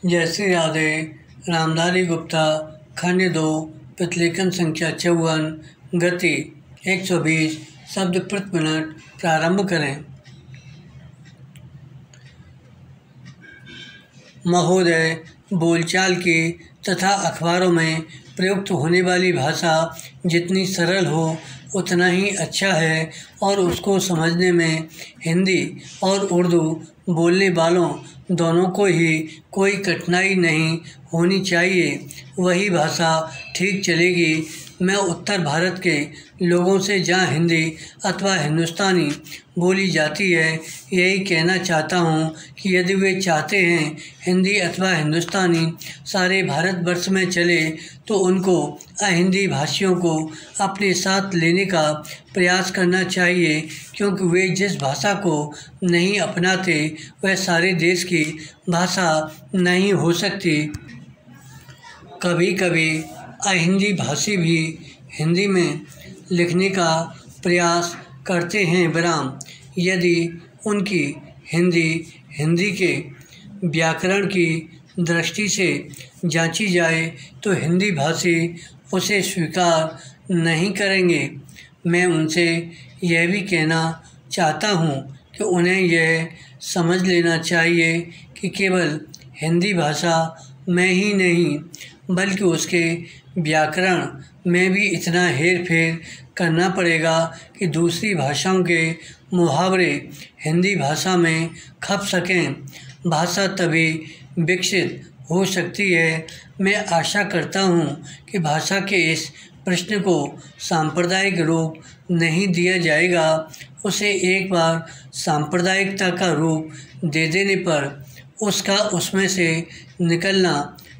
जयश्री राधे, रामधारी गुप्ता, खंड 2, प्रतिलेखन संख्या 54, गति 120 शब्द प्रति मिनट। प्रारंभ करें। महोदय, बोलचाल की तथा अखबारों में प्रयुक्त होने वाली भाषा जितनी सरल हो उतना ही अच्छा है और उसको समझने में हिंदी और उर्दू बोलने वालों दोनों को ही कोई कठिनाई नहीं होनी चाहिए। वही भाषा ठीक चलेगी। मैं उत्तर भारत के लोगों से जहाँ हिंदी अथवा हिंदुस्तानी बोली जाती है यही कहना चाहता हूँ कि यदि वे चाहते हैं हिंदी अथवा हिंदुस्तानी सारे भारतवर्ष में चले तो उनको अहिंदी भाषियों को अपने साथ लेने का प्रयास करना चाहिए, क्योंकि वे जिस भाषा को नहीं अपनाते वह सारे देश की भाषा नहीं हो सकती। कभी कभी अहिंदी भाषी भी हिंदी में लिखने का प्रयास करते हैं। विराम, यदि उनकी हिंदी के व्याकरण की दृष्टि से जांची जाए तो हिंदी भाषी उसे स्वीकार नहीं करेंगे। मैं उनसे यह भी कहना चाहता हूँ कि उन्हें यह समझ लेना चाहिए कि केवल हिंदी भाषा में ही नहीं बल्कि उसके व्याकरण में भी इतना हेर फेर करना पड़ेगा कि दूसरी भाषाओं के मुहावरे हिंदी भाषा में खप सकें। भाषा तभी विकसित हो सकती है। मैं आशा करता हूँ कि भाषा के इस प्रश्न को सांप्रदायिक रूप नहीं दिया जाएगा। उसे एक बार सांप्रदायिकता का रूप दे देने पर उसका उसमें से निकलना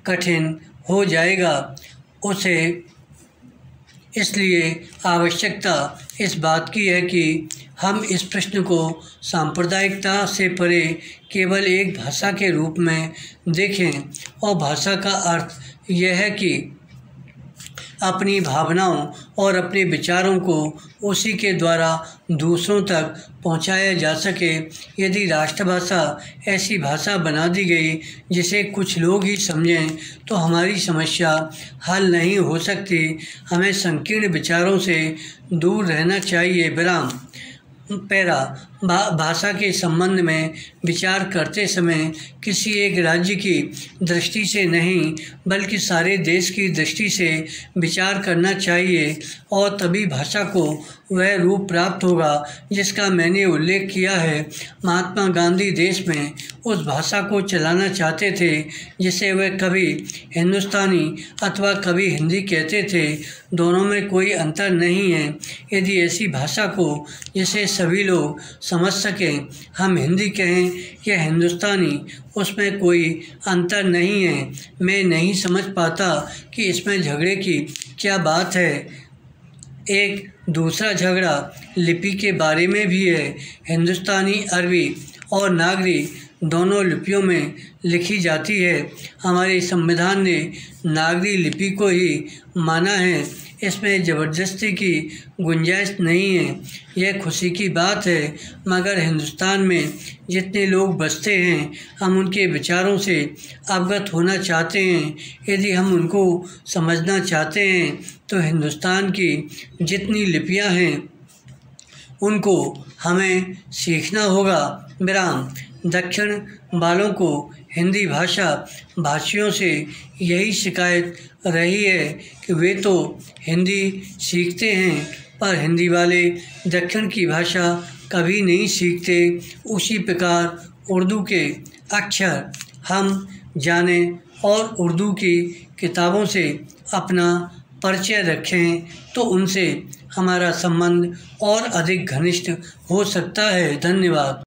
कठिन हो जाएगा। उसे इसलिए आवश्यकता इस बात की है कि हम इस प्रश्न को सांप्रदायिकता से परे केवल एक भाषा के रूप में देखें। और भाषा का अर्थ यह है कि अपनी भावनाओं और अपने विचारों को उसी के द्वारा दूसरों तक पहुंचाया जा सके। यदि राष्ट्रभाषा ऐसी भाषा बना दी गई जिसे कुछ लोग ही समझें तो हमारी समस्या हल नहीं हो सकती। हमें संकीर्ण विचारों से दूर रहना चाहिए। विराम, पैरा, भाषा के संबंध में विचार करते समय किसी एक राज्य की दृष्टि से नहीं बल्कि सारे देश की दृष्टि से विचार करना चाहिए और तभी भाषा को वह रूप प्राप्त होगा जिसका मैंने उल्लेख किया है। महात्मा गांधी देश में उस भाषा को चलाना चाहते थे जिसे वह कभी हिंदुस्तानी अथवा कभी हिंदी कहते थे। दोनों में कोई अंतर नहीं है। यदि ऐसी भाषा को जिसे सभी लोग समझ सकें हम हिंदी कहें या हिंदुस्तानी, उसमें कोई अंतर नहीं है। मैं नहीं समझ पाता कि इसमें झगड़े की क्या बात है। एक दूसरा झगड़ा लिपि के बारे में भी है। हिंदुस्तानी, अरबी और नागरी दोनों लिपियों में लिखी जाती है। हमारे संविधान ने नागरी लिपि को ही माना है। इसमें ज़बरदस्ती की गुंजाइश नहीं है। यह खुशी की बात है। मगर हिंदुस्तान में जितने लोग बसते हैं हम उनके विचारों से अवगत होना चाहते हैं। यदि हम उनको समझना चाहते हैं तो हिंदुस्तान की जितनी लिपियां हैं उनको हमें सीखना होगा। विराम, दक्षिण वालों को हिंदी भाषियों से यही शिकायत रही है कि वे तो हिंदी सीखते हैं पर हिंदी वाले दक्षिण की भाषा कभी नहीं सीखते। उसी प्रकार उर्दू के अक्षर हम जानें और उर्दू की किताबों से अपना परिचय रखें तो उनसे हमारा संबंध और अधिक घनिष्ठ हो सकता है। धन्यवाद।